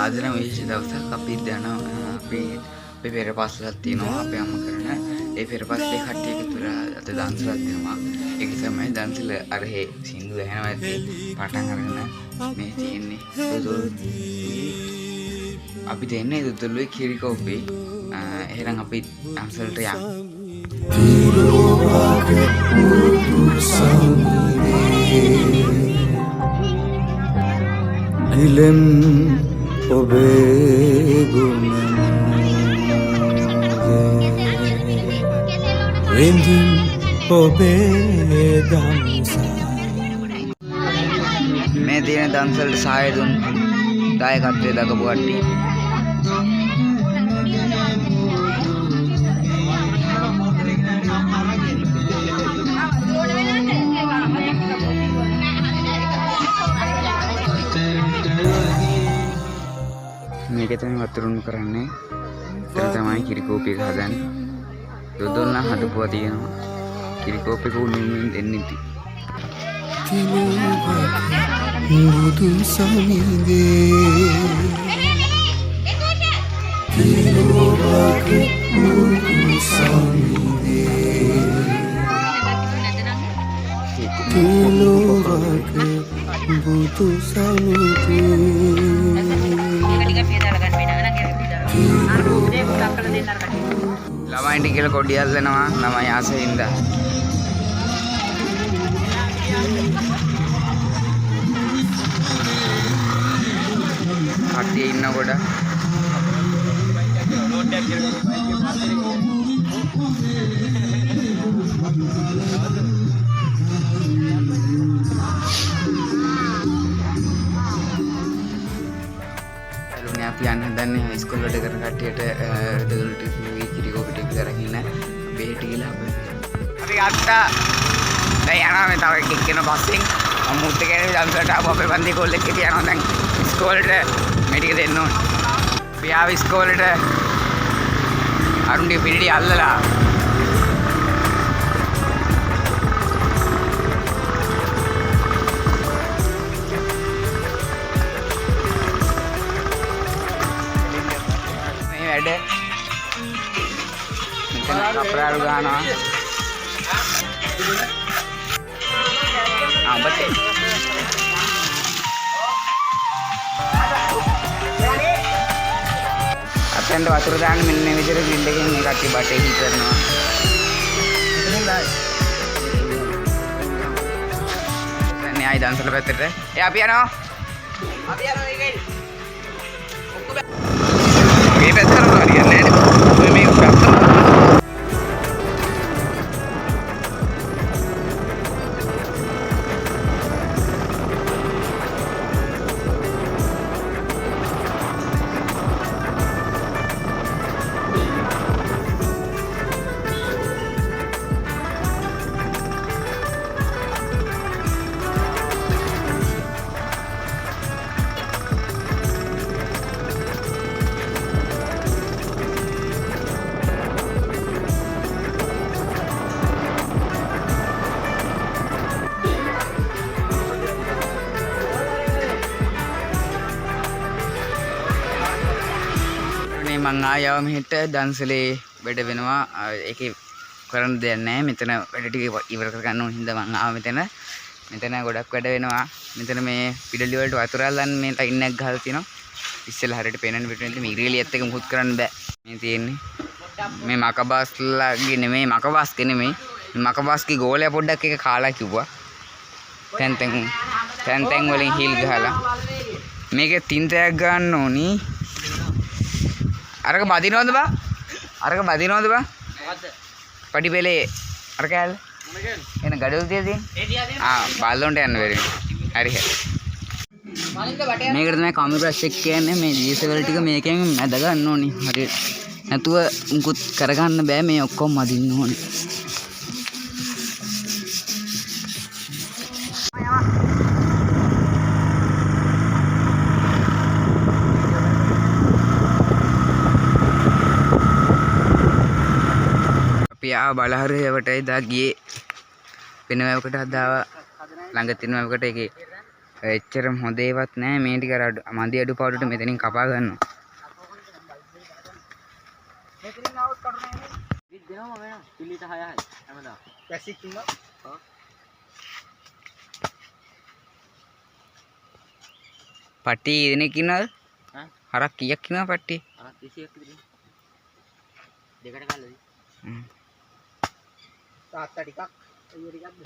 අද නම් විශේෂ දවසක් අපි යනවා අපේ පෙර පස්සලක් තියෙනවා අපේ අම්ම කරන ඒ පෙර පස්සේ කට්ටිය එකතු වෙලා අද දන්සලක් දෙනවා ඒක තමයි දන්සල අර හේ සින්දු ඇහෙනවා ඇත්තේ පටන් අරගෙන මේ තියෙන්නේ අපි දෙන්නේ දුදුලුයි කිරිකෝපේ එහෙනම් අපි දන්සලට යමු ඔබේ ගුණ වෙන්දින් ඔබේ දන්සා මේ දින දන්සලට සහාය දුන් දායකත්වයේ දක්වපු කට්ටිය මේක තමයි වතුරුණු කරන්නේ. ඒක තමයි කිරිකෝපි එක හදන්නේ. දොඩොන්න හදපුවා තියෙනවා. කිරිකෝපි එක උණුමින් දෙන්නේ ඉති. මුදු සමිදේ කිලෝවාගේ මුදු සමිදේ කිලෝවාගේ මුදු සමිදේ ළමයින්ට කියලා කොඩියක් දෙනවා ළමයි ආසෙින්ද කට්ටිය ඉන්නකොට අපි යන්න හදන්නේ හයිස්කූල් වලට කරන කට්ටියට දෙදොලට කිරිකෝපි ටික කරගෙන බෙහෙට ගිහලා අපි ගත්තා දැන් යනවා මේ තව එකක් කෙන බස්සෙන් අමුත් එකේ දන්සලට ආපු අපේ බන්දේ කොල්ලෙක් හිටිය යනවා දැන් ඉස්කෝලේට මේ ටික දෙන්න ඕනේ අපි ආව ඉස්කෝලේට අරුන්ගේ පිළිඩි අල්ලලා මෙතන අපරාධ ගන්නවා බතේ අපෙන්ද වතුර දාන්න මෙන්න මේ විදිහට ග්‍රිල් එකෙන් මේ කට්ටිය බටේ හී කරනවා දැන් ආයි දන්සල පැත්තට අපි යනවා ඒකයි මේ පැත්තට හරියන්නේ නැහැ මේ පැත්තට මං ආයව මෙහෙට දන්සලේ වැඩ වෙනවා ඒකේ කරන්න දෙයක් නැහැ මෙතන වැඩ ටික ඉවර කරගන්න ඕන හින්දා මං ආව මෙතන ගොඩක් වැඩ වෙනවා මෙතන මේ පිඩලි වලට වතුර අල්ලන්න මේ ලයින් එකක් ගහලා තියෙනවා ඉස්සෙල්ලා හරියට පේනන්න පිටින් මේ ඉරේලියත් එක මුහුත් කරන්න බෑ මේ තියෙන්නේ මේ මකබාස්ලාගේ නෙමෙයි මකබාස්ගේ නෙමෙයි මකබාස්ගේ ගෝලයා පොඩ්ඩක් එක කාලා කිව්වා තැන් වලින් හීල් ගහලා මේකේ තින්තයක් ගන්න ඕනි අරක බදිනවද බා මොකද්ද පඩි පෙලේ අර කෑල්ල එන ගඩොල් තියලා තියෙන්නේ බාල්ලොන්ට යන්න බැරි හරි මේකට තමයි කමි බ්‍රෂ් එක කියන්නේ මේ දීසවල ටික මේකෙන් මැද ගන්න ඕනි හරියට නැතුව මුකුත් කරගන්න බෑ මේ ඔක්කොම මදින්න ඕනි අපි ආව බලහරුවේවට එදා ගියේ වෙන වැවකට අදාව ළඟ තියෙන වැවකට ඒකේ එච්චරම හොඳ ඒවත් නැහැ මේ ටික අර මදි අඩුපාඩුට මෙතනින් කපා ගන්නවා මෙතනින් આવුත් කඩුනේ විත් දෙනවම වෙනවා පිළිට 6යි හැමදාම පැසික් ඉන්නවා ඔව් පට්ටි දෙනෙක් ඉන්නවද ඈ හරක් කීයක් ඉන්නවද පට්ටි අර 21ක් විතර දෙකට කල්ලදී තාත්තා ටිකක් අයියෝ ටිකක්ද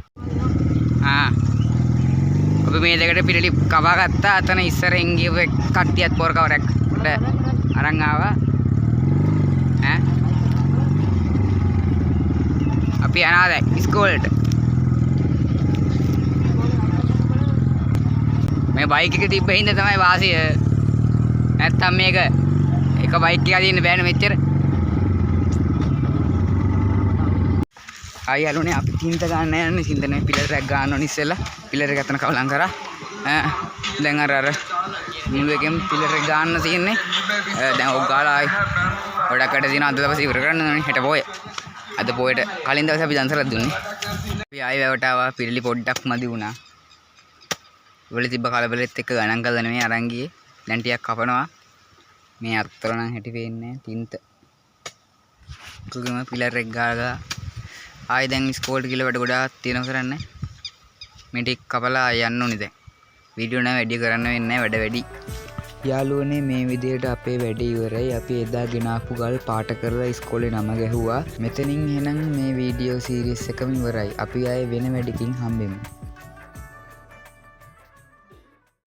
අපි මේ දෙකට පිළිලි කවා ගත්තා අතන ඉස්සරෙන් ගියව කට්ටියත් පොර කවරක් අරන් ආවා ඈ අපි යනවා දැන් ඉස්කෝලේට මේ බයික් එක තිබ්බ හින්දා තමයි වාසිය නැත්තම් මේක එක බයික් එකක් දින්න බෑනේ මෙච්චර ආයි අලුනේ අපි තින්ත ගන්න යන්නේ සින්දනේ පිලර් එකක් ගන්න ඕනේ ඉස්සෙල්ලා පිලර් එක අතන කවලම් කරා දැන් අර මුළු එකෙන් පිලර් එක ගන්න තියෙන්නේ දැන් ඔක් ගාලා ආයි ගොඩකට දින අද දවසේ ඉවර කරන්න ඕනේ හෙට පොය අද පොයට කලින් දවසේ අපි දන්සලක් දුන්නේ අපි ආයි වැවට ආවා පිළිලි පොඩ්ඩක් මදි වුණා වල තිබ්බ කලබලෙත් එක්ක ගණන් කරලා නෙමෙයි අරන් ගියේ දැන් ටිකක් කපනවා මේ අත්තර නම් හැටි වෙන්නේ තින්ත කුගම පිලර් එක ගාලා ආයි දැන් ඉස්කෝලේට ගිහලා වැඩ ගොඩාක් තියෙනවා කරන්න මේ ටික කපලා යන්න ඕනේ දැන් වීඩියෝ නම් වැඩි කරන්න වෙන්නේ නැහැ වැඩ වැඩි යාළුවනේ මේ විදියට අපේ වැඩ ඉවරයි අපි එදා ගෙනාපු ගල් පාට කරලා ඉස්කෝලේ නම ගැහුවා මෙතනින් එහෙනම් මේ වීඩියෝ සීරීස් එකම ඉවරයි අපි ආයේ වෙන වැඩකින් හම්බෙමු